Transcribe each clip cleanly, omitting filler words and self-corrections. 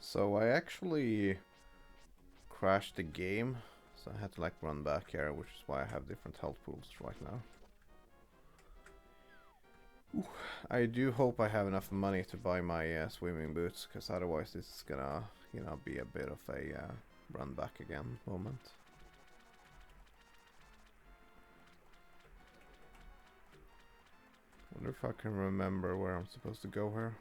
So I actually crashed the game, so I had to like run back here, which is why I have different health pools right now. Ooh, I do hope I have enough money to buy my swimming boots, because otherwise this is gonna, be a bit of a run back again moment. Wonder if I can remember where I'm supposed to go here.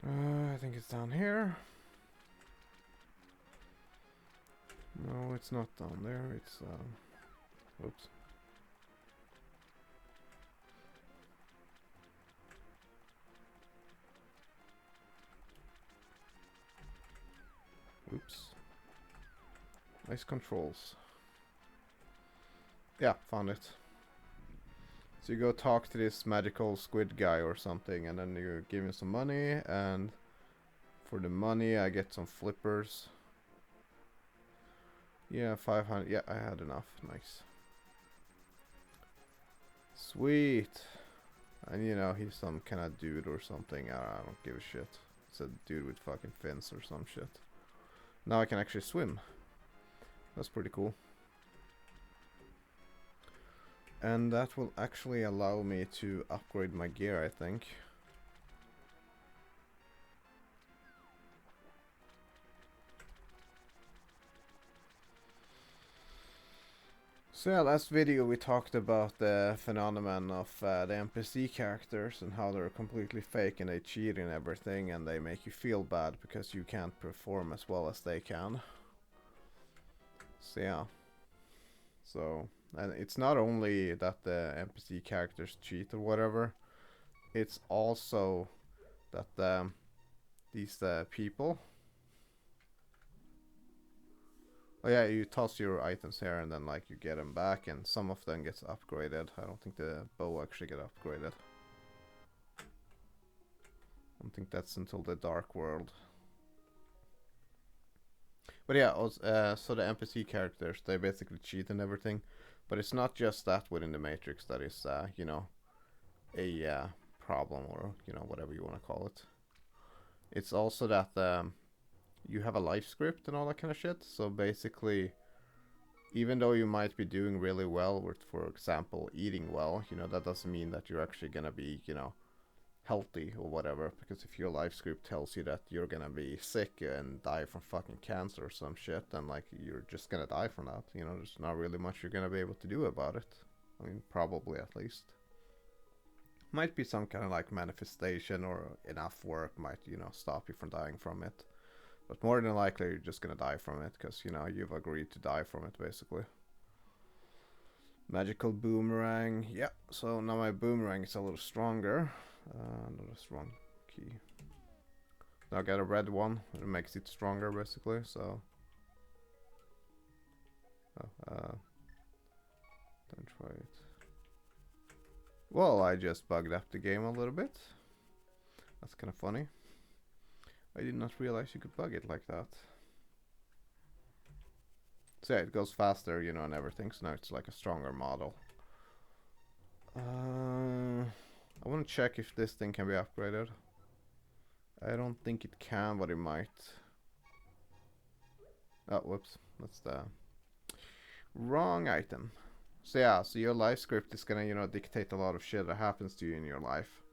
I think it's down here. No, it's not down there. It's oops. Oops. Nice controls. Yeah, found it. So you go talk to this magical squid guy or something, and then you give him some money, and for the money I get some flippers. Yeah, 500. Yeah, I had enough. Nice. Sweet. And he's some kind of dude or something. I don't give a shit. It's a dude with fucking fins or some shit. Now I can actually swim. That's pretty cool. And that will actually allow me to upgrade my gear, I think. So yeah, last video we talked about the phenomenon of the NPC characters and how they're completely fake and they cheat and everything, and they make you feel bad because you can't perform as well as they can. So yeah. And it's not only that the NPC characters cheat or whatever, it's also that these people. Oh yeah, you toss your items here and then like you get them back, and some of them gets upgraded. I don't think the bow actually get upgraded. I don't think that's until the Dark World. But yeah, so the NPC characters, they basically cheat and everything. But it's not just that within the Matrix that is, a problem, or, whatever you want to call it. It's also that you have a life script and all that kind of shit. So basically, even though you might be doing really well with, for example, eating well, that doesn't mean that you're actually gonna be, healthy or whatever. Because if your life script tells you that you're gonna be sick and die from fucking cancer or some shit, then like you're just gonna die from that. There's not really much you're gonna be able to do about it. I mean, probably at least. Might be some kind of like manifestation or enough work might, stop you from dying from it. But more than likely, you're just gonna die from it because, you've agreed to die from it, basically. Magical boomerang. Yeah, so now my boomerang is a little stronger. Not a strong key. Now I got a red one. It makes it stronger, basically, so... Oh, don't try it. Well, I just bugged up the game a little bit. That's kind of funny. I did not realize you could bug it like that. So yeah, it goes faster, and everything. So now it's like a stronger model. I want to check if this thing can be upgraded. I don't think it can, but it might. Oh, whoops. That's the wrong item. So yeah, so your life script is gonna, dictate a lot of shit that happens to you in your life.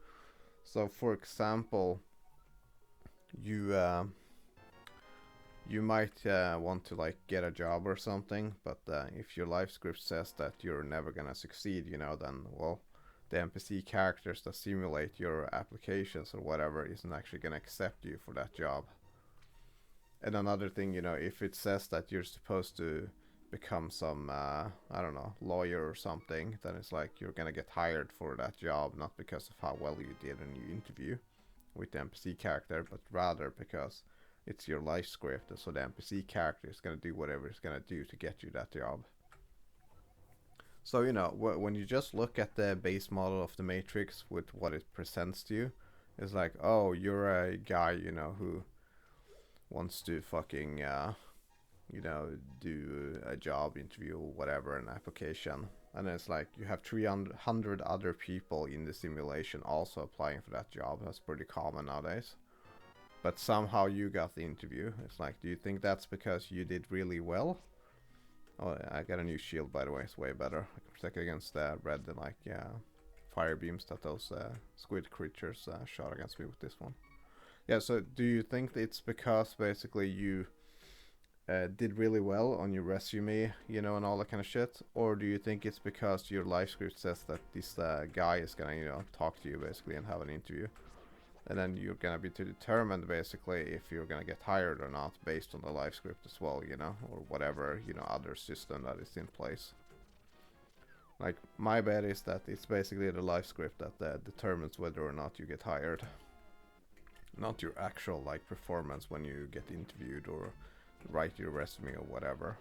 So for example, you might want to like get a job or something, but if your life script says that you're never gonna succeed, then well, the NPC characters that simulate your applications or whatever isn't actually gonna accept you for that job. And another thing, if it says that you're supposed to become some I don't know, lawyer or something, then it's like you're gonna get hired for that job, not because of how well you did in your interview with the NPC character, but rather because it's your life script, and so the NPC character is gonna do whatever it's gonna do to get you that job. So when you just look at the base model of the Matrix with what it presents to you, it's like, oh, you're a guy, who wants to fucking do a job interview or whatever, an application. And it's like you have 300 other people in the simulation also applying for that job. That's pretty common nowadays. But somehow you got the interview. It's like, do you think that's because you did really well? Oh, I got a new shield, by the way. It's way better. I can protect against red and like, yeah, fire beams that those squid creatures shot against me with this one. Yeah, so do you think that it's because basically you did really well on your resume, you know, and all that kind of shit? Or do you think it's because your life script says that this guy is gonna, you know, talk to you basically and have an interview? And then you're gonna be determined basically if you're gonna get hired or not based on the live script as well, you know, or whatever, you know, other system that is in place. Like, my bet is that it's basically the live script that determines whether or not you get hired. Not your actual, like, performance when you get interviewed or write your resume or whatever.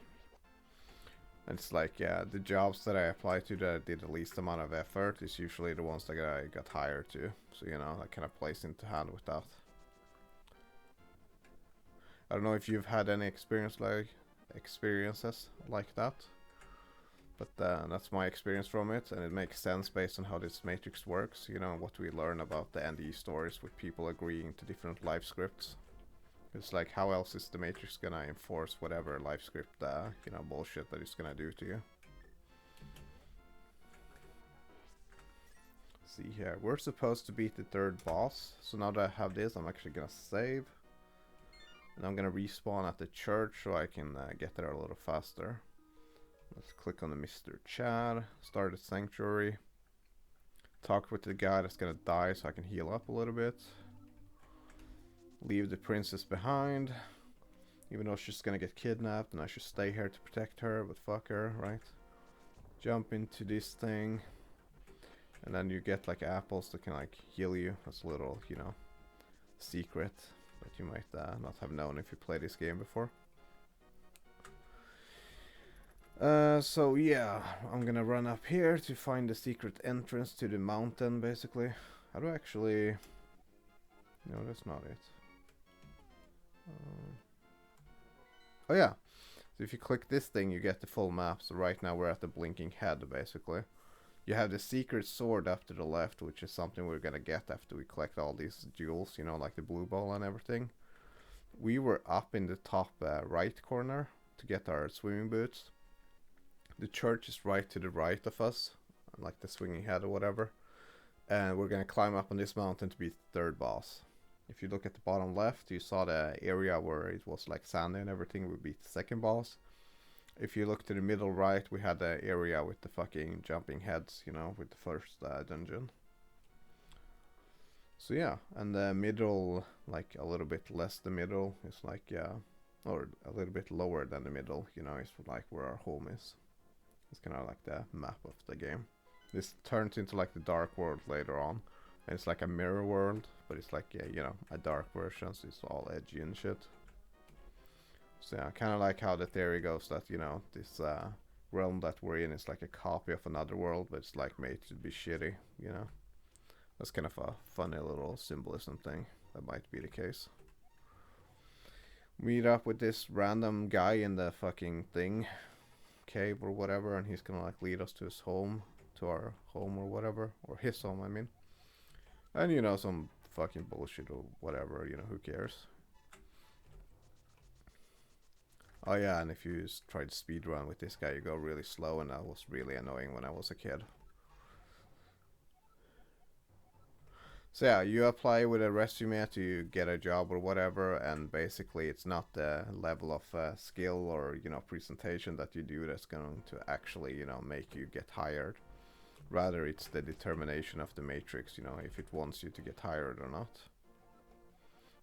And it's like, yeah, the jobs that I apply to that I did the least amount of effort is usually the ones that I got hired to. So, you know, that kind of plays into hand with that. I don't know if you've had any experiences like that. But that's my experience from it, and it makes sense based on how this matrix works, you know, what we learn about the NDE stories with people agreeing to different live scripts. It's like, how else is the matrix gonna enforce whatever live script, you know, bullshit that it's gonna do to you? See here, we're supposed to beat the third boss, so now that I have this, I'm actually gonna save. And I'm gonna respawn at the church so I can get there a little faster. Let's click on the Mr. Chad, start a sanctuary, talk with the guy that's gonna die so I can heal up a little bit. Leave the princess behind, even though she's gonna get kidnapped and I should stay here to protect her, but fuck her, right? Jump into this thing, and then you get like apples that can like heal you. That's a little, you know, secret that you might not have known if you played this game before. So yeah, I'm gonna run up here to find the secret entrance to the mountain, basically. How do I actually... No, that's not it. Oh yeah, so if you click this thing you get the full map. So right now we're at the blinking head, basically. You have the secret sword up to the left, which is something we're gonna get after we collect all these jewels, you know, like the blue ball and everything. We were up in the top right corner to get our swimming boots. The church is right to the right of us, like the swinging head or whatever. And we're gonna climb up on this mountain to beat the third boss. If you look at the bottom left, you saw the area where it was like sandy and everything. We beat the second boss. If you look to the middle right, we had the area with the fucking jumping heads, you know, with the first dungeon. So yeah, and the middle, like a little bit less the middle, is like, yeah, or a little bit lower than the middle, you know, is like where our home is. It's kind of like the map of the game. This turns into like the dark world later on. And it's like a mirror world, but it's like, you know, a dark version, so it's all edgy and shit. So yeah, kind of like how the theory goes that, you know, this realm that we're in is like a copy of another world, but it's like made to be shitty, you know. That's kind of a funny little symbolism thing. That might be the case. Meet up with this random guy in the fucking thing, cave or whatever, and he's gonna like lead us to his home, to our home or whatever, or his home, I mean. And you know, some fucking bullshit or whatever, you know, who cares? Oh yeah, and if you try to speedrun with this guy, you go really slow, and that was really annoying when I was a kid. So yeah, you apply with a resume to get a job or whatever, and basically it's not the level of skill or, you know, presentation that you do that's going to actually, you know, make you get hired. Rather, it's the determination of the matrix, you know, if it wants you to get hired or not.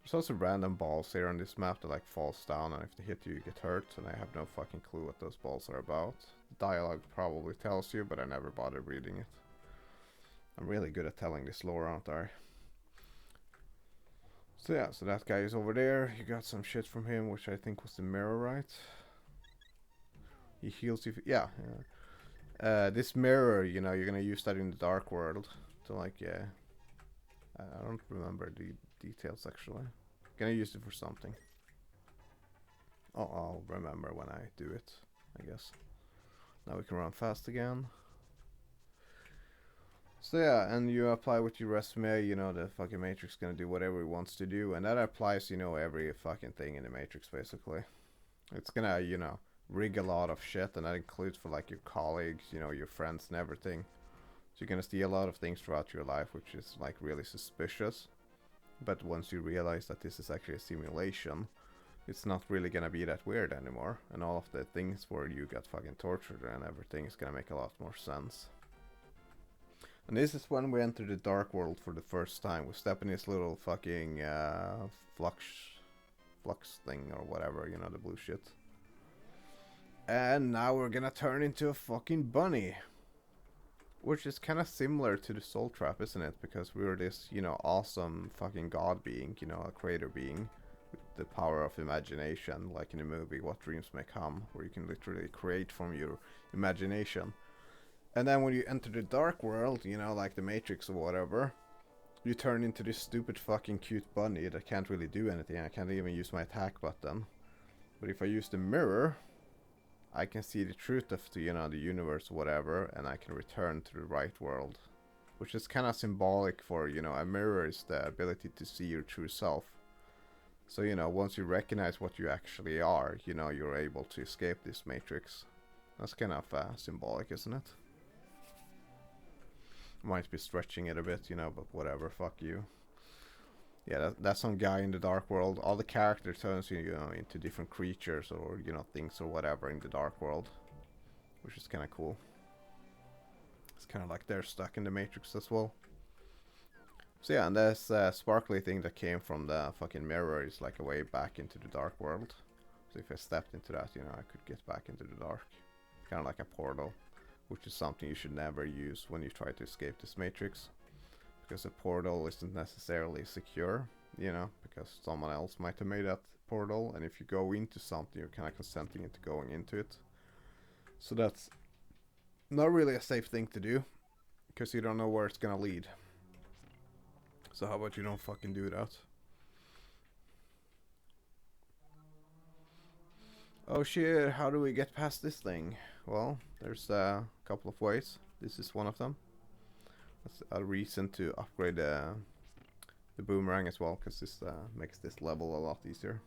There's also random balls here on this map that like falls down, and if they hit you, you get hurt, and I have no fucking clue what those balls are about. The dialogue probably tells you, but I never bothered reading it. I'm really good at telling this lore, aren't I? So yeah, so that guy is over there. You got some shit from him, which I think was the mirror, right? He heals you. Yeah. This mirror, you know, you're gonna use that in the dark world to like, yeah. I don't remember the details actually. Gonna use it for something. Oh, I'll remember when I do it, I guess. Now we can run fast again. So yeah, and you apply with your resume, you know, the fucking Matrix gonna do whatever it wants to do, and that applies, you know, every fucking thing in the Matrix basically. It's gonna, you know, rig a lot of shit, and that includes for like your colleagues, you know, your friends and everything. So you're gonna see a lot of things throughout your life, which is like really suspicious. But once you realize that this is actually a simulation, it's not really gonna be that weird anymore, and all of the things where you got fucking tortured and everything is gonna make a lot more sense. And this is when we enter the dark world for the first time. We step in this little fucking flux thing or whatever, you know, the blue shit. And now we're gonna turn into a fucking bunny. Which is kind of similar to the soul trap, isn't it? Because we were this, you know, awesome fucking god being, you know, a creator being. With the power of imagination, like in the movie What Dreams May Come, where you can literally create from your imagination. And then when you enter the dark world, you know, like the Matrix or whatever, you turn into this stupid fucking cute bunny that can't really do anything. I can't even use my attack button. But if I use the mirror, I can see the truth of the, you know, the universe or whatever, and I can return to the right world. Which is kind of symbolic for, you know, a mirror is the ability to see your true self. So, you know, once you recognize what you actually are, you know, you're able to escape this matrix. That's kind of symbolic, isn't it? Might be stretching it a bit, you know, but whatever, fuck you. Yeah, that's some guy in the dark world. All the characters turns you, you know, into different creatures or, you know, things or whatever in the dark world. Which is kind of cool. It's kind of like they're stuck in the matrix as well. So yeah, and this sparkly thing that came from the fucking mirror is like a way back into the dark world. So if I stepped into that, you know, I could get back into the dark. Kind of like a portal. Which is something you should never use when you try to escape this matrix. Because a portal isn't necessarily secure, you know, because someone else might have made that portal, and if you go into something, you're kind of consenting into going into it. So that's not really a safe thing to do, because you don't know where it's gonna lead. So how about you don't fucking do that? Oh shit, how do we get past this thing? Well, there's a couple of ways. This is one of them. That's a reason to upgrade the boomerang as well, because this makes this level a lot easier.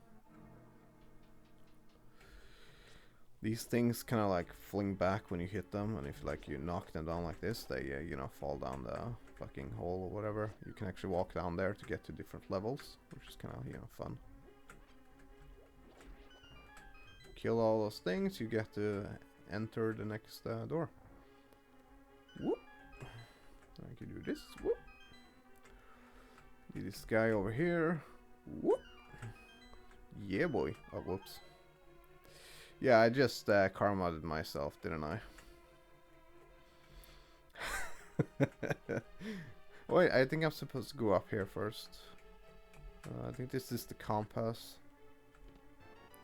These things kind of like fling back when you hit them, and if like you knock them down like this, they you know, fall down the fucking hole or whatever. You can actually walk down there to get to different levels, which is kind of, you know, fun. Kill all those things, you get to enter the next door. Whoop. I can do this. Whoop. This guy over here. Whoop. Yeah, boy. Oh, whoops. Yeah, I just karma-modded myself, didn't I? Wait, I think I'm supposed to go up here first. I think this is the compass.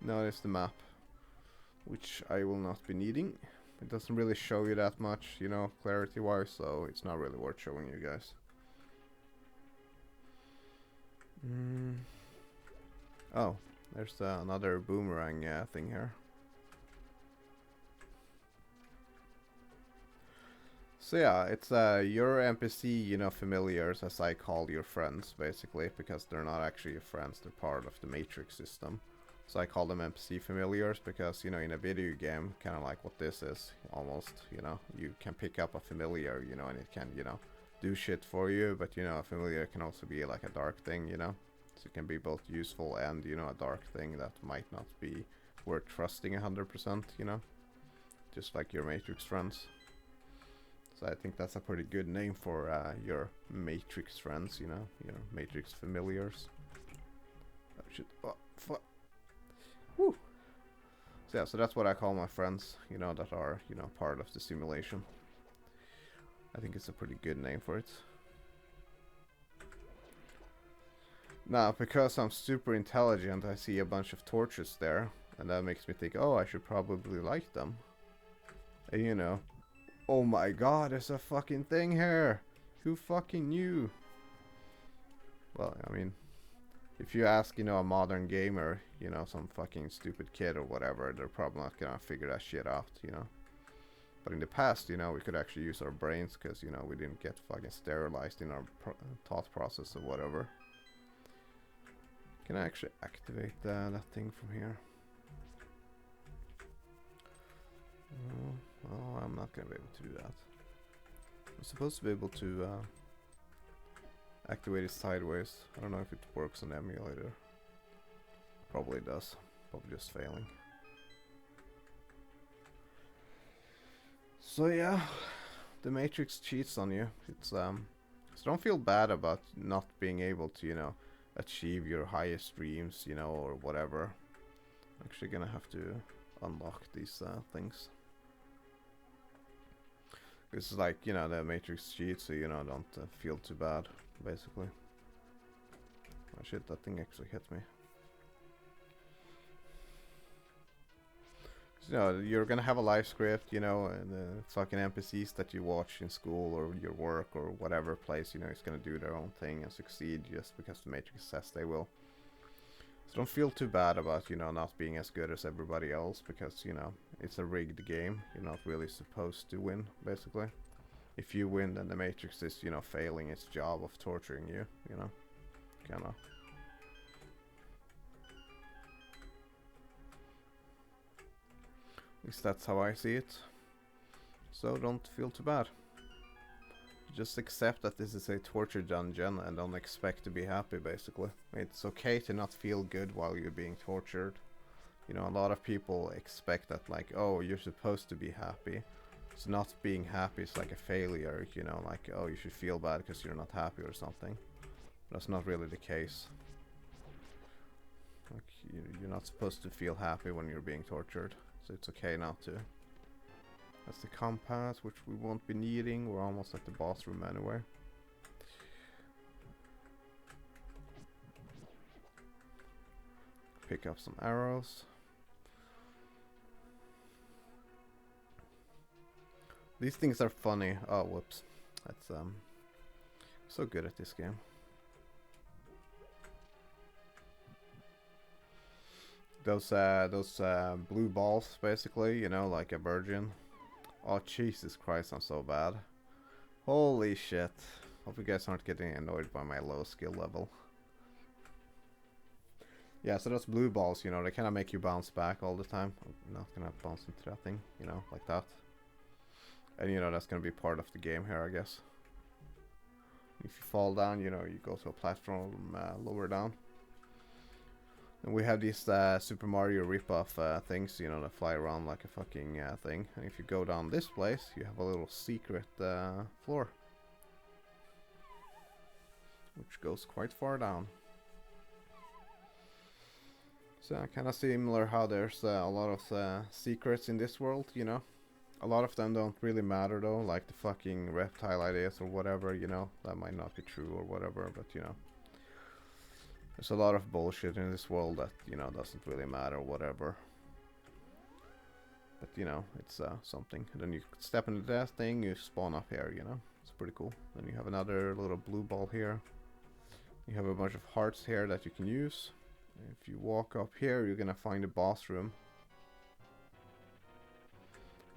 No, it's the map. Which I will not be needing. It doesn't really show you that much, you know, clarity-wise, so it's not really worth showing you guys. Oh, there's another boomerang thing here. So yeah, it's your NPC, you know, familiars, as I call your friends, basically, because they're not actually your friends, they're part of the Matrix system. So I call them NPC familiars because, you know, in a video game, kind of like what this is, almost, you know, you can pick up a familiar, you know, and it can, you know, do shit for you, but, you know, a familiar can also be like a dark thing, you know. So it can be both useful and, you know, a dark thing that might not be worth trusting 100%, you know. Just like your Matrix friends. So I think that's a pretty good name for your Matrix friends, you know, your Matrix familiars. Oh shit, oh fuck. Woo! So yeah, so that's what I call my friends, you know, that are, you know, part of the simulation. I think it's a pretty good name for it. Now, because I'm super intelligent, I see a bunch of torches there, and that makes me think, oh, I should probably like them. And you know, oh my god, there's a fucking thing here! Who fucking knew? Well, I mean, if you ask, you know, a modern gamer, you know, some fucking stupid kid or whatever, they're probably not gonna figure that shit out, you know. But in the past, you know, we could actually use our brains because, you know, we didn't get fucking sterilized in our thought process or whatever. Can I actually activate that thing from here? Oh, I'm not gonna be able to do that. I'm supposed to be able to activate it sideways. I don't know if it works on the emulator. Probably does. Probably just failing. So yeah, the Matrix cheats on you. It's so don't feel bad about not being able to, you know, achieve your highest dreams, you know, or whatever. I'm actually gonna have to unlock these things. It's like, you know, the Matrix cheats, so, you know, don't feel too bad, basically. Oh shit, that thing actually hit me. You know, you're gonna have a life script, you know, and the fucking NPCs that you watch in school or your work or whatever place, you know, is gonna do their own thing and succeed just because the Matrix says they will. So don't feel too bad about, you know, not being as good as everybody else, because, you know, it's a rigged game. You're not really supposed to win, basically. If you win, then the Matrix is, you know, failing its job of torturing you, you know, kinda. At least that's how I see it. So don't feel too bad. Just accept that this is a torture dungeon and don't expect to be happy, basically. It's okay to not feel good while you're being tortured. You know, a lot of people expect that, like, oh, you're supposed to be happy. So not being happy is like a failure, you know, like, oh, you should feel bad because you're not happy or something. That's not really the case. Like, you're not supposed to feel happy when you're being tortured. So it's okay not to. That's the compass, which we won't be needing. We're almost at the boss room anyway. Pick up some arrows. These things are funny. Oh, whoops. That's so good at this game. Those blue balls, basically, you know, like a virgin. Oh, Jesus Christ, I'm so bad. Holy shit. Hope you guys aren't getting annoyed by my low skill level. Yeah, so those blue balls, you know, they kind of make you bounce back all the time. I'm not gonna bounce into that thing, you know, like that. And, you know, that's gonna be part of the game here, I guess. If you fall down, you know, you go to a platform lower down. And we have these Super Mario ripoff things, you know, that fly around like a fucking thing. And if you go down this place, you have a little secret floor. Which goes quite far down. So kind of similar how there's a lot of secrets in this world, you know. A lot of them don't really matter though, like the fucking reptile ideas or whatever, you know. That might not be true or whatever, but you know. There's a lot of bullshit in this world that, you know, doesn't really matter or whatever. But, you know, it's something. And then you step into that thing, you spawn up here, you know. It's pretty cool. Then you have another little blue ball here. You have a bunch of hearts here that you can use. If you walk up here, you're gonna find a boss room.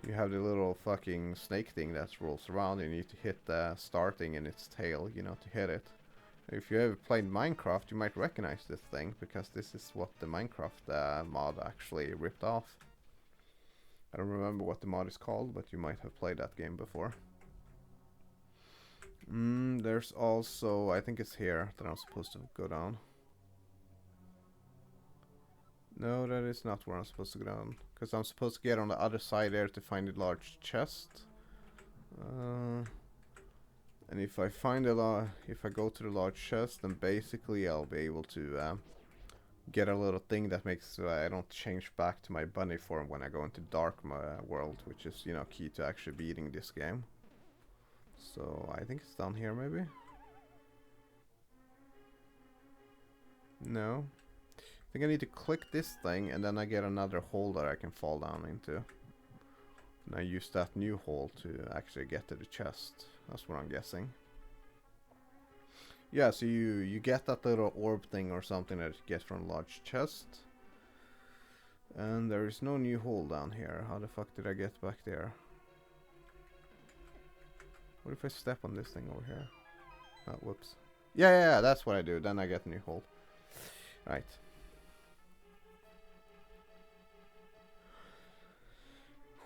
You have the little fucking snake thing that rolls around, and you need to hit the starting in its tail, you know, to hit it. If you ever played Minecraft, you might recognize this thing, because this is what the Minecraft mod actually ripped off. I don't remember what the mod is called, but you might have played that game before. There's also, I think it's here that I'm supposed to go down. No, that is not where I'm supposed to go down, because I'm supposed to get on the other side there to find a large chest. And if I find if I go to the large chest, then basically I'll be able to get a little thing that makes I don't change back to my bunny form when I go into dark world, which is, you know, key to actually beating this game. So I think it's down here maybe. No. I think I need to click this thing and then I get another hole that I can fall down into. And I use that new hole to actually get to the chest. That's what I'm guessing. Yeah, so you get that little orb thing or something that you get from a large chest. And there is no new hole down here. How the fuck did I get back there? What if I step on this thing over here? Oh, whoops. Yeah, that's what I do. Then I get a new hold. Right.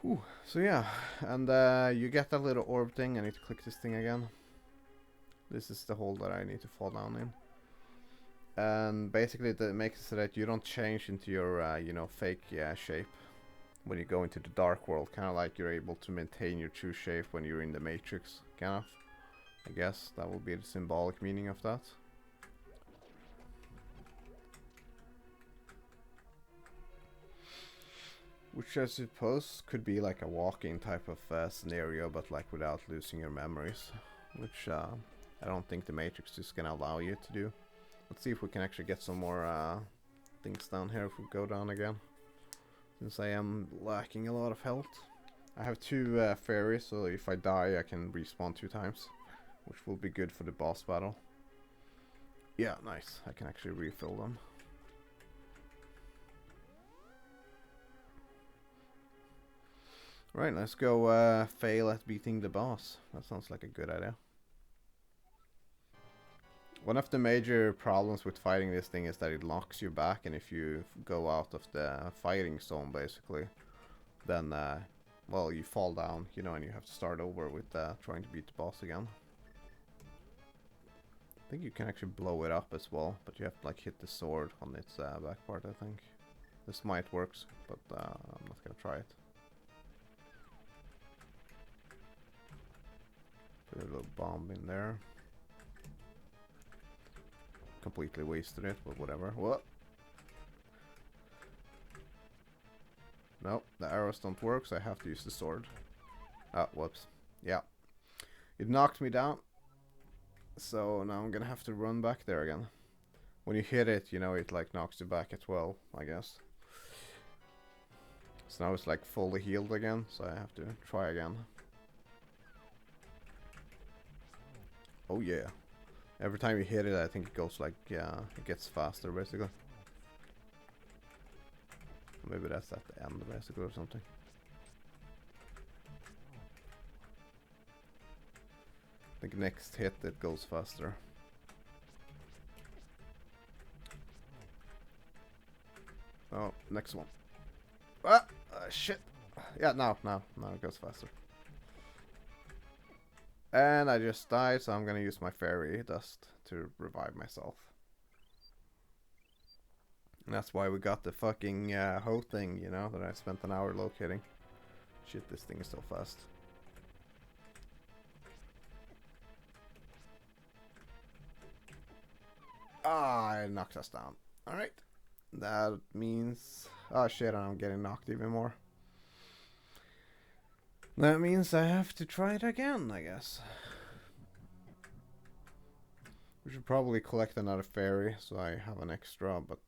Whew. So yeah, and you get that little orb thing. I need to click this thing again. This is the hole that I need to fall down in. And basically that makes it so that you don't change into your, you know, fake shape when you go into the dark world. Kind of like you're able to maintain your true shape when you're in the Matrix, kind of. I guess that will be the symbolic meaning of that. Which I suppose could be like a walking type of scenario, but like without losing your memories. Which I don't think the Matrix is gonna allow you to do. Let's see if we can actually get some more things down here if we go down again. Since I am lacking a lot of health. I have 2 fairies, so if I die I can respawn 2 times. Which will be good for the boss battle. Yeah, nice. I can actually refill them. Right, let's go fail at beating the boss. That sounds like a good idea. One of the major problems with fighting this thing is that it locks you back, and if you go out of the fighting zone, basically, then, well, you fall down, you know, and you have to start over with trying to beat the boss again. I think you can actually blow it up as well, but you have to, like, hit the sword on its back part, I think. This might work, but I'm not gonna try it. Put a little bomb in there. Completely wasted it, but whatever. What? Nope, the arrows don't work, so I have to use the sword. Oh, whoops. Yeah. It knocked me down. So now I'm gonna have to run back there again. When you hit it, you know, it like knocks you back as well, I guess. So now it's like fully healed again, so I have to try again. Oh yeah. Every time you hit it, I think it goes like, yeah, it gets faster basically. Maybe that's at the end basically or something. I think next hit it goes faster. Oh, next one. Ah, shit. Yeah, now it goes faster. And I just died, so I'm gonna use my fairy dust to revive myself. And that's why we got the fucking hoe thing, you know, that I spent an hour locating. Shit, this thing is so fast. Ah, it knocked us down. Alright. That means... oh shit, I'm getting knocked even more. That means I have to try it again, I guess. We should probably collect another fairy, so I have an extra, but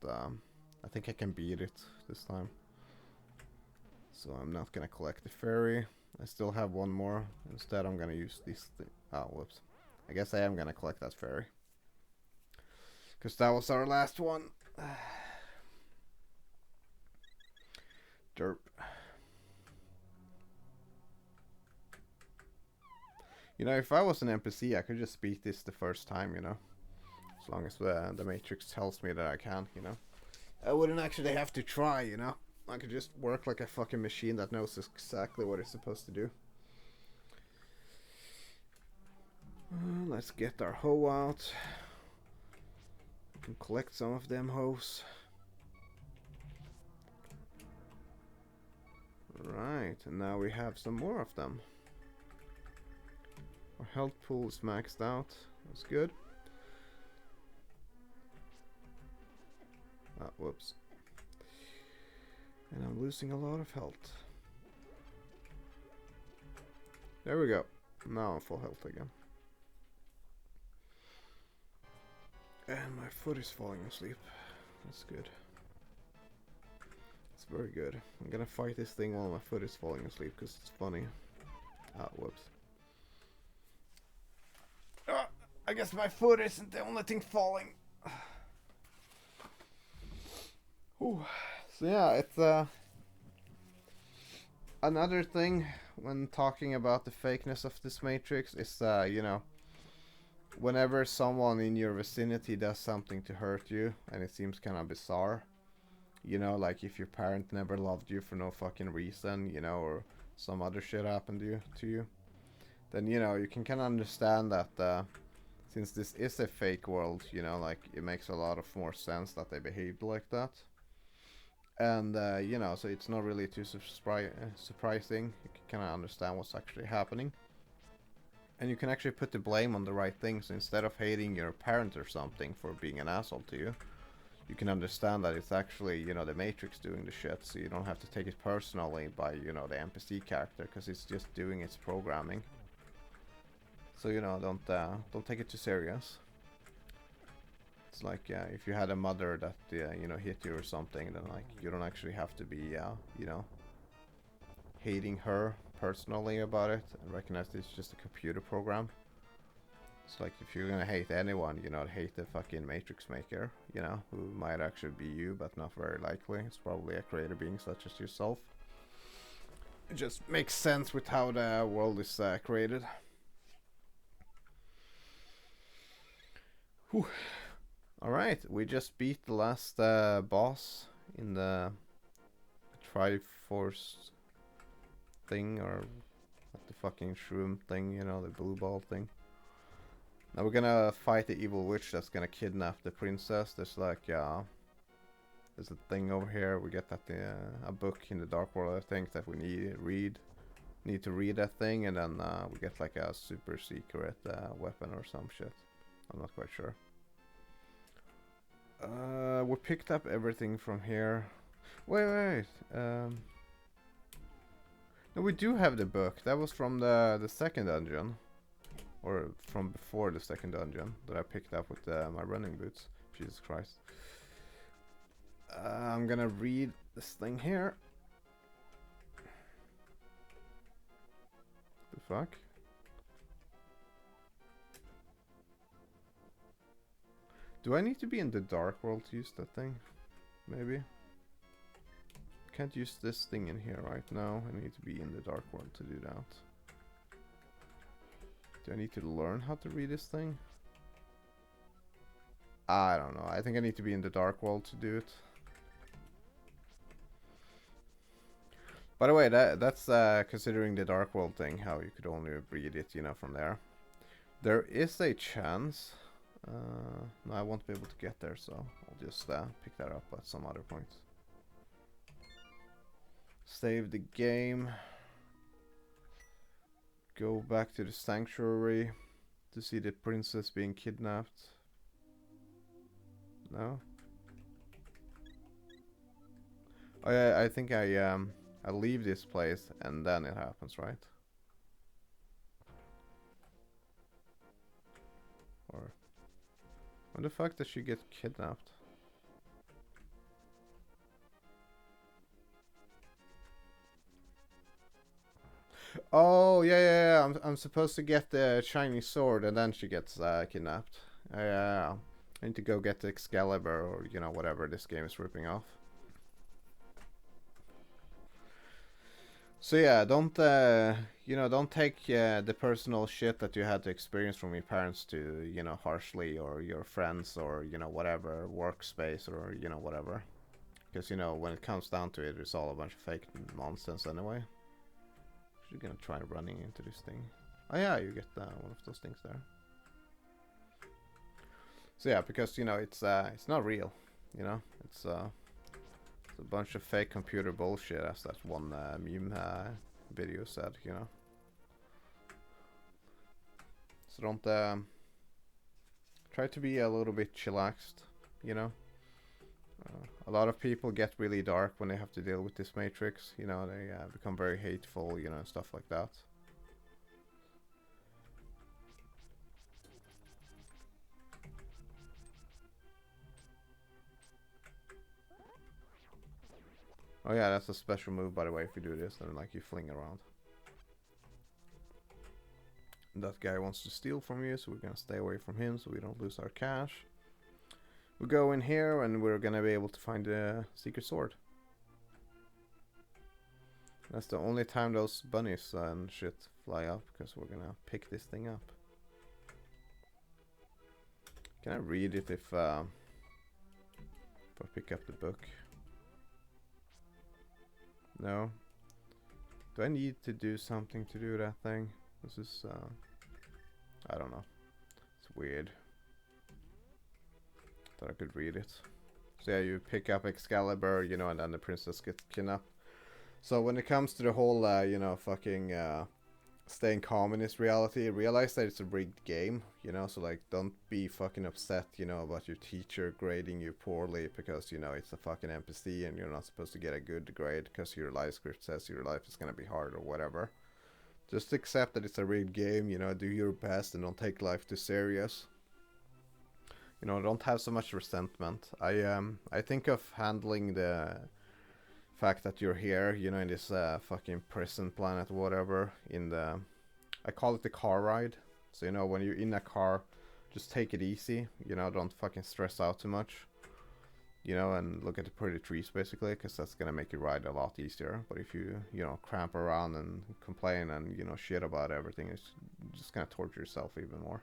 I think I can beat it this time. So I'm not gonna collect the fairy. I still have one more. Instead, I'm gonna use this thing. Oh, whoops. I guess I am gonna collect that fairy. Because that was our last one. Derp. You know, if I was an NPC, I could just beat this the first time, you know. As long as the Matrix tells me that I can, you know. I wouldn't actually have to try, you know. I could just work like a fucking machine that knows exactly what it's supposed to do. Let's get our hoe out. We can collect some of them hoes. Right, and now we have some more of them. Our health pool is maxed out. That's good. Ah, whoops. And I'm losing a lot of health. There we go. Now I'm full health again. And my foot is falling asleep. That's good. It's very good. I'm gonna fight this thing while my foot is falling asleep because it's funny. Ah, whoops. I guess my foot isn't the only thing falling. Ooh. So yeah, it's Another thing when talking about the fakeness of this matrix is, whenever someone in your vicinity does something to hurt you and it seems kind of bizarre, like if your parent never loved you for no fucking reason, or some other shit happened to you, then, you can kind of understand that, since this is a fake world, like it makes a lot of more sense that they behaved like that. And, so it's not really too surprising. You can kind of understand what's actually happening. And you can actually put the blame on the right things instead of hating your parent or something for being an asshole to you. You can understand that it's actually, the Matrix doing the shit, so you don't have to take it personally by, the NPC character, because it's just doing its programming. So, don't take it too serious. It's like, if you had a mother that, hit you or something, then, like, you don't actually have to be, hating her personally about it, and recognize it's just a computer program. It's like, if you're gonna hate anyone, hate the fucking Matrix maker, who might actually be you, but not very likely. It's probably a creator being such as yourself. It just makes sense with how the world is created. Whew. Alright, we just beat the last boss in the Triforce thing, or the fucking shroom thing, the blue ball thing. Now we're gonna fight the evil witch that's gonna kidnap the princess. There's like, there's a thing over here. We get that a book in the Dark World, I think, that we need to read that thing, and then we get like a super secret weapon or some shit. I'm not quite sure. We picked up everything from here. Wait. No, we do have the book. That was from the second dungeon. Or from before the second dungeon that I picked up with my running boots. Jesus Christ. I'm gonna read this thing here. The fuck? Do I need to be in the Dark World to use that thing? Maybe. Can't use this thing in here right now. I need to be in the Dark World to do that. Do I need to learn how to read this thing? I don't know. I think I need to be in the Dark World to do it. By the way, that's considering the Dark World thing, how you could only read it, from there. There is a chance. No, I won't be able to get there, so I'll just pick that up at some other point. Save the game. Go back to the sanctuary to see the princess being kidnapped. No? Oh yeah, I think I leave this place and then it happens, right? Or when the fuck does she get kidnapped? Oh yeah. I'm supposed to get the shiny sword and then she gets kidnapped. Yeah. I need to go get the Excalibur or whatever this game is ripping off. So yeah, don't take the personal shit that you had to experience from your parents to harshly, or your friends, or whatever workspace, or whatever, because when it comes down to it, it's all a bunch of fake nonsense anyway. You're gonna try running into this thing. Oh yeah, you get one of those things there. So yeah, because it's not real, it's a bunch of fake computer bullshit, as that one meme video said, So don't try to be a little bit chillaxed, a lot of people get really dark when they have to deal with this matrix, they become very hateful, and stuff like that. Oh yeah, that's a special move, by the way. If you do this, then like you fling around. And that guy wants to steal from you, so we're gonna stay away from him so we don't lose our cash. We go in here and we're gonna be able to find the secret sword. That's the only time those bunnies and shit fly up, because we're gonna pick this thing up. Can I read it if I pick up the book? No. Do I need to do something to do that thing? This is, I don't know. It's weird. Thought I could read it. So yeah, you pick up Excalibur, you know, and then the princess gets kidnapped. So when it comes to the whole, you know, fucking staying calm in this reality, realize that it's a rigged game, you know, so like don't be fucking upset, you know, about your teacher grading you poorly because, you know, it's a fucking NPC and you're not supposed to get a good grade because your life script says your life is gonna be hard or whatever. Just accept that it's a rigged game, you know, do your best and don't take life too serious. You know, don't have so much resentment. I think of handling the fact that you're here, you know, in this fucking prison planet or whatever, in the, I call it the car ride. So, you know, when you're in a car, just take it easy, you know, don't fucking stress out too much, you know, and look at the pretty trees basically, because that's gonna make your ride a lot easier. But if you, you know, cramp around and complain and, you know, shit about everything, it's just gonna torture yourself even more.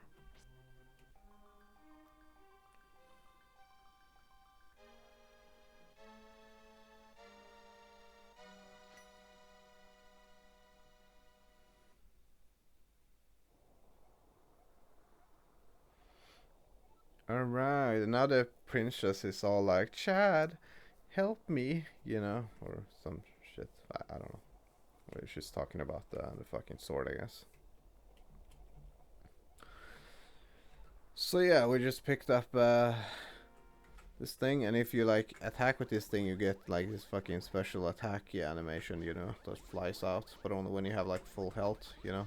Alright, and now the princess is all like, Chad, help me, you know, or some shit. I don't know. She's talking about the fucking sword, I guess. So yeah, we just picked up this thing, and if you like attack with this thing, you get like this fucking special attack animation, you know, that flies out, but only when you have like full health, you know.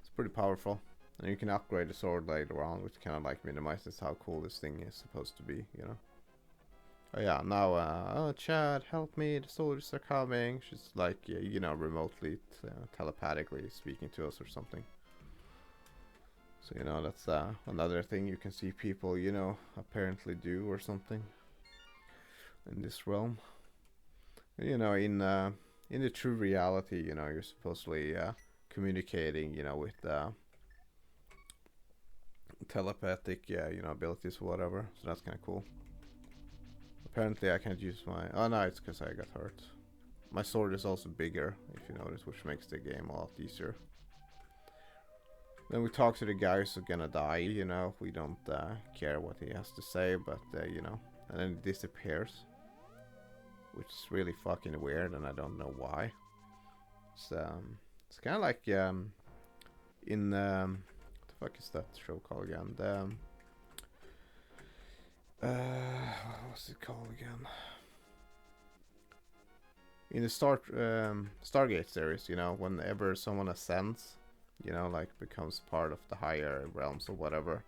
It's pretty powerful. And you can upgrade the sword later on, which kind of like minimizes how cool this thing is supposed to be, you know. Oh yeah, now, oh Chad, help me, the soldiers are coming. She's like, you know, remotely, telepathically speaking to us or something. So, you know, that's another thing you can see people, you know, apparently do or something in this realm. You know, in the true reality, you know, you're supposedly communicating, you know, with telepathic, you know, abilities or whatever. So that's kind of cool. Apparently I can't use my... Oh no, it's because I got hurt. My sword is also bigger, if you notice, which makes the game a lot easier. Then we talk to the guy who's gonna die, you know. We don't care what he has to say, but, you know. And then it disappears. Which is really fucking weird, and I don't know why. It's kind of like in... what the fuck is that show called again? What's it called again? In the Stargate series, you know, whenever someone ascends, you know, like becomes part of the higher realms or whatever,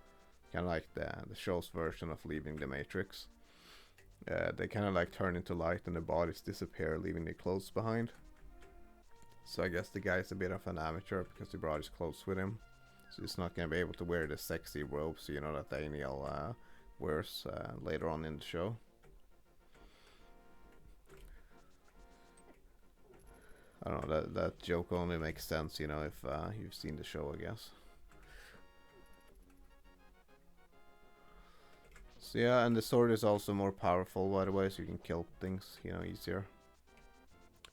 kind of like the show's version of leaving the Matrix. They kind of like turn into light and their bodies disappear, leaving their clothes behind. So I guess the guy's a bit of an amateur because he brought his clothes with him. So he's not going to be able to wear the sexy robes, you know, that Daniel wears later on in the show. I don't know, that joke only makes sense, you know, if you've seen the show, I guess. So yeah, and the sword is also more powerful, by the way, so you can kill things, you know, easier.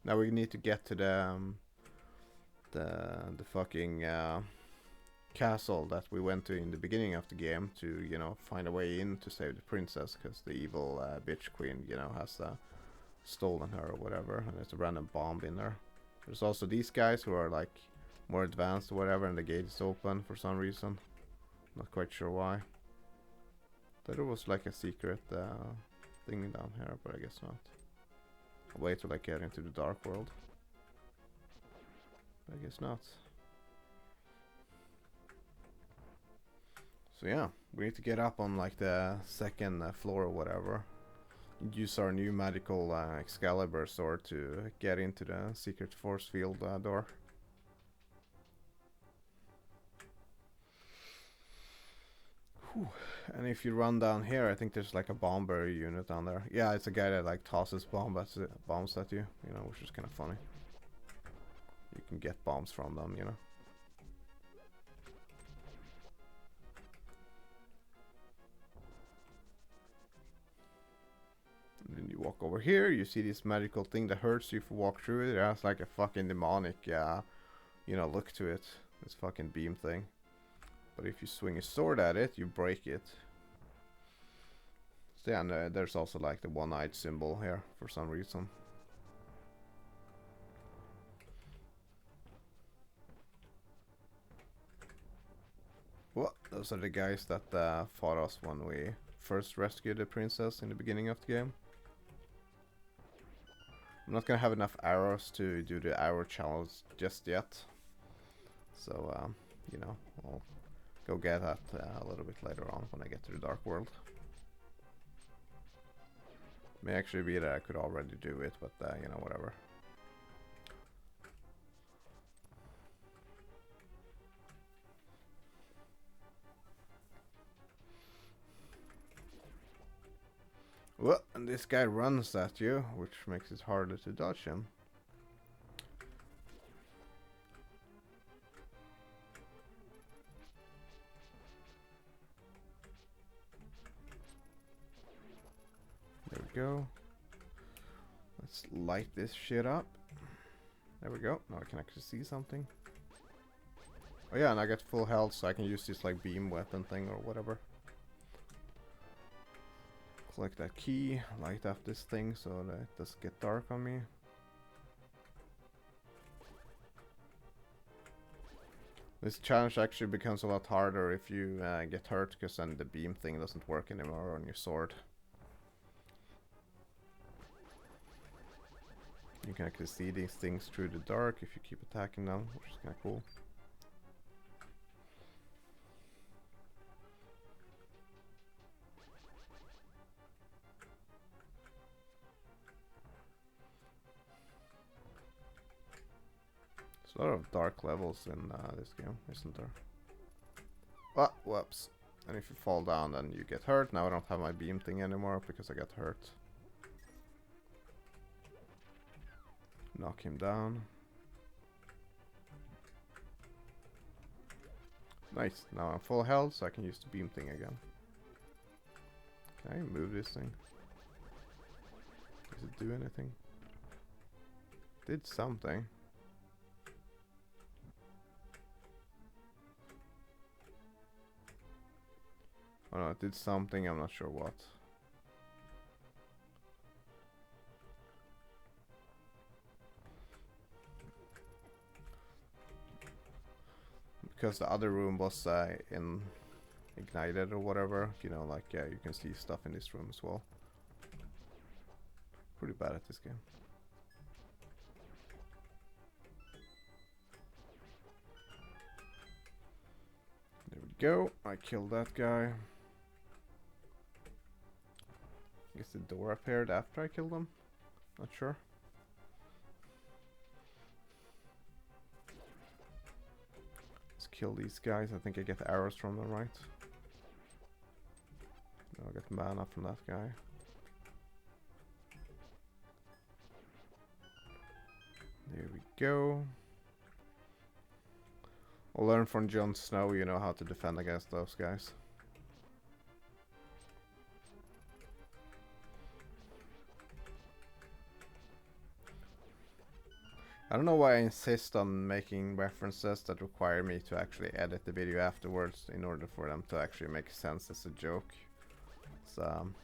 Now we need to get to the fucking castle that we went to in the beginning of the game to, you know, find a way in to save the princess, because the evil bitch queen, you know, has stolen her or whatever, and there's a random bomb in there. There's also these guys who are like more advanced or whatever, and the gate is open for some reason. Not quite sure why. Thought there was like a secret thing down here, but I guess not. A way to like get into the dark world. But I guess not. So yeah, we need to get up on like the second floor or whatever. Use our new magical Excalibur sword to get into the secret force field door. Whew. And if you run down here, I think there's like a bomber unit down there. Yeah, it's a guy that like tosses bombs at you, you know, which is kind of funny. You can get bombs from them, you know. And then you walk over here, you see this magical thing that hurts you if you walk through it. It has like a fucking demonic, you know, look to it. This fucking beam thing. But if you swing a sword at it, you break it. So yeah, and there's also like the one-eyed symbol here for some reason. Well, those are the guys that fought us when we first rescued the princess in the beginning of the game. I'm not gonna have enough arrows to do the arrow challenge just yet. So, you know, I'll go get that a little bit later on when I get to the Dark World. May actually be that I could already do it, but you know, whatever. Well, and this guy runs at you, which makes it harder to dodge him. There we go. Let's light this shit up. There we go. Now I can actually see something. Oh yeah, and I get full health, so I can use this like beam weapon thing or whatever. Collect that key, light up this thing so that it doesn't get dark on me. This challenge actually becomes a lot harder if you get hurt, because then the beam thing doesn't work anymore on your sword. You can actually see these things through the dark if you keep attacking them, which is kind of cool. There's a lot of dark levels in this game, isn't there? Ah, whoops. And if you fall down, then you get hurt. Now I don't have my beam thing anymore because I got hurt. Knock him down. Nice. Now I'm full health, so I can use the beam thing again. Can I move this thing? Does it do anything? Did something. Oh no, it did something, I'm not sure what. Because the other room was ignited or whatever, you know, like, yeah, you can see stuff in this room as well. Pretty bad at this game. There we go, I killed that guy. I guess the door appeared after I killed him. Not sure. Let's kill these guys. I think I get arrows from them, right? No, I got mana from that guy. There we go. I'll learn from Jon Snow, you know, how to defend against those guys. I don't know why I insist on making references that require me to actually edit the video afterwards in order for them to actually make sense as a joke. So I'm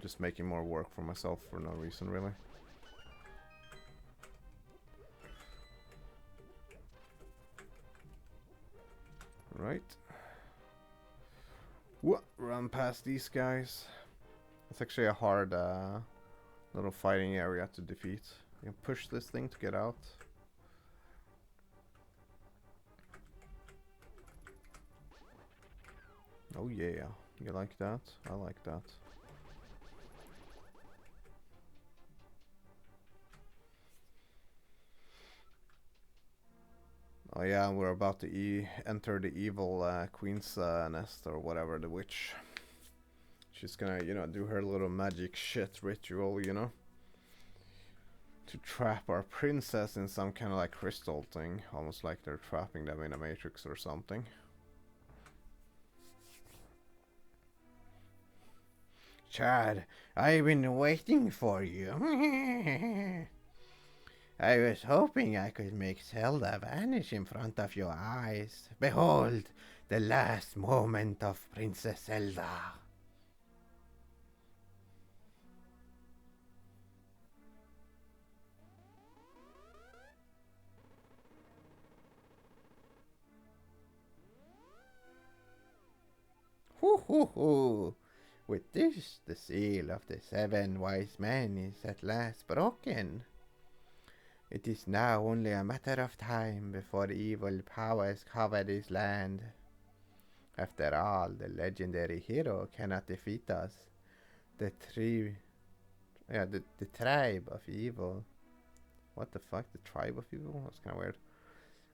just making more work for myself for no reason, really. Right. Run past these guys. It's actually a hard little fighting area to defeat. You can push this thing to get out. Oh yeah, you like that? I like that. Oh yeah, we're about to enter the evil queen's nest or whatever, the witch. She's gonna, do her little magic shit ritual, to trap our princess in some kind of like crystal thing, almost like they're trapping them in a matrix or something. Chad, I've been waiting for you. I was hoping I could make Zelda vanish in front of your eyes. Behold, the last moment of Princess Zelda. Hoo hoo hoo! With this, the seal of the 7 wise men is at last broken. It is now only a matter of time before evil powers cover this land. After all, the legendary hero cannot defeat us. The the tribe of evil. What the fuck? The tribe of evil? That's kind of weird.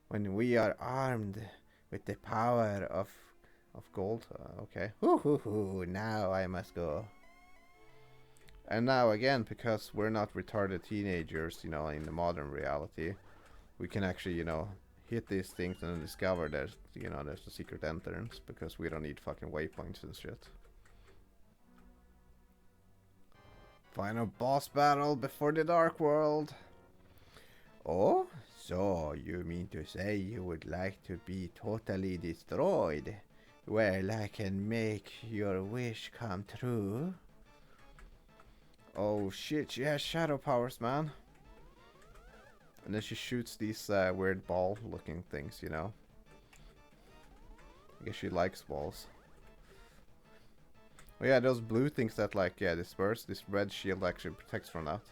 When we are armed with the power of gold. Okay. Hoo hoo hoo. Now I must go. And now again, because we're not retarded teenagers, in the modern reality, we can actually, hit these things and discover there's a secret entrance because we don't need fucking waypoints and shit. Final boss battle before the Dark World. Oh, so you mean to say you would like to be totally destroyed? Well, I can make your wish come true. Oh shit, she has shadow powers, man. And then she shoots these weird ball looking things, I guess she likes balls. Oh yeah, those blue things that disperse, this red shield actually protects from that.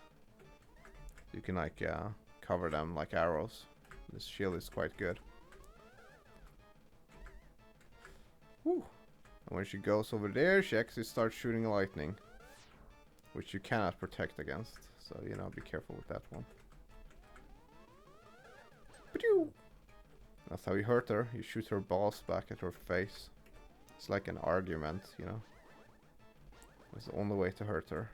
You can cover them like arrows. This shield is quite good. Woo. And when she goes over there, she actually starts shooting lightning, which you cannot protect against. So, be careful with that one. That's how you hurt her. You shoot her balls back at her face. It's like an argument, It's the only way to hurt her.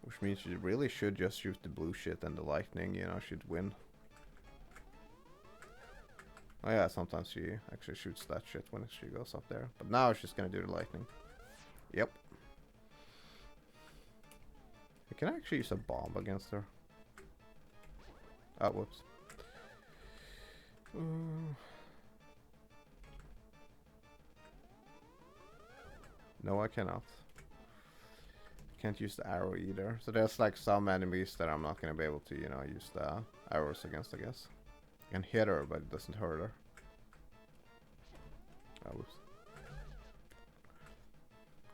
Which means you really should just shoot the blue shit and the lightning, should win. Oh yeah, sometimes she actually shoots that shit when she goes up there. But now she's gonna do the lightning. Yep. Can I actually use a bomb against her? Oh, whoops. No, I cannot. Can't use the arrow either. So there's like some enemies that I'm not gonna be able to, use the arrows against, I guess. I can hit her, but it doesn't hurt her. Oh, whoops.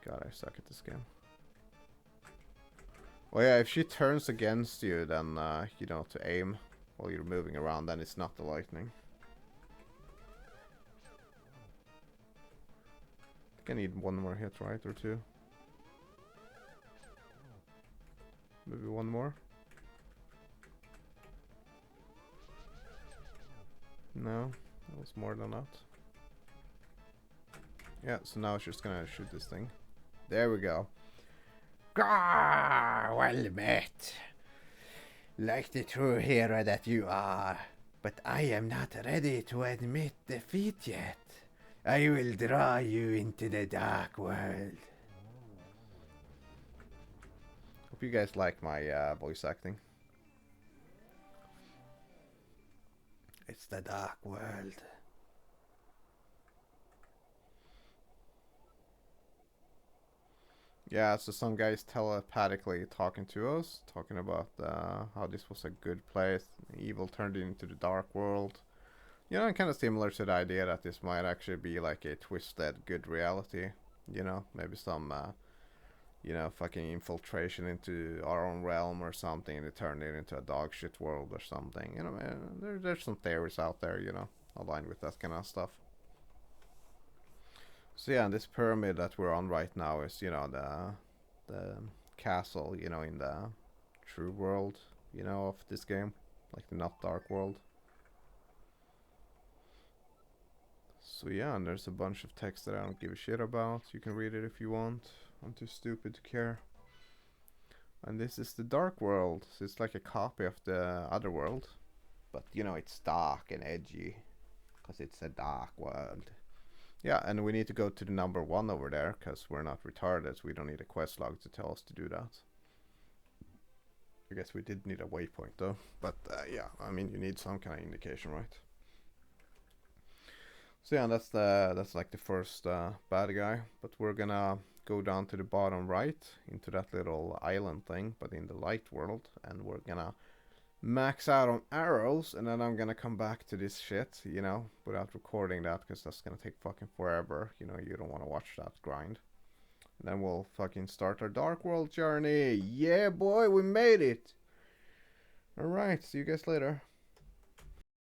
God, I suck at this game. Well, yeah, if she turns against you, then, to aim while you're moving around, then it's not the lightning. I think I need one more hit, right? Or two. Maybe one more. No, that was more than that. Yeah, so now she's gonna shoot this thing. There we go. Grrr, well met. Like the true hero that you are. But I am not ready to admit defeat yet. I will draw you into the dark world. Hope you guys like my voice acting. It's the dark world. Yeah, so some guys telepathically talking to us, talking about how this was a good place, evil turned into the dark world. Kind of similar to the idea that this might actually be like a twisted good reality. Maybe some, fucking infiltration into our own realm or something, and it turned it into a dog shit world or something. There's some theories out there, aligned with that kind of stuff. So yeah, this pyramid that we're on right now is, the castle, in the true world, of this game. like the not dark world. So yeah, and there's a bunch of text that I don't give a shit about. You can read it if you want. I'm too stupid to care. And this is the dark world. So it's like a copy of the other world. But you know, it's dark and edgy. Because it's a dark world. Yeah, and we need to go to the number 1 over there. Because we're not retarded. We don't need a quest log to tell us to do that. I guess we did need a waypoint though. But yeah, I mean, you need some kind of indication, right? So yeah, that's like the first bad guy. But we're gonna go down to the bottom right into that little island thing, but in the light world, and we're gonna max out on arrows, and then I'm gonna come back to this shit, you know, without recording that, because that's gonna take fucking forever. You know, you don't want to watch that grind. And then we'll fucking start our dark world journey. Yeah, boy, we made it. All right, see you guys later.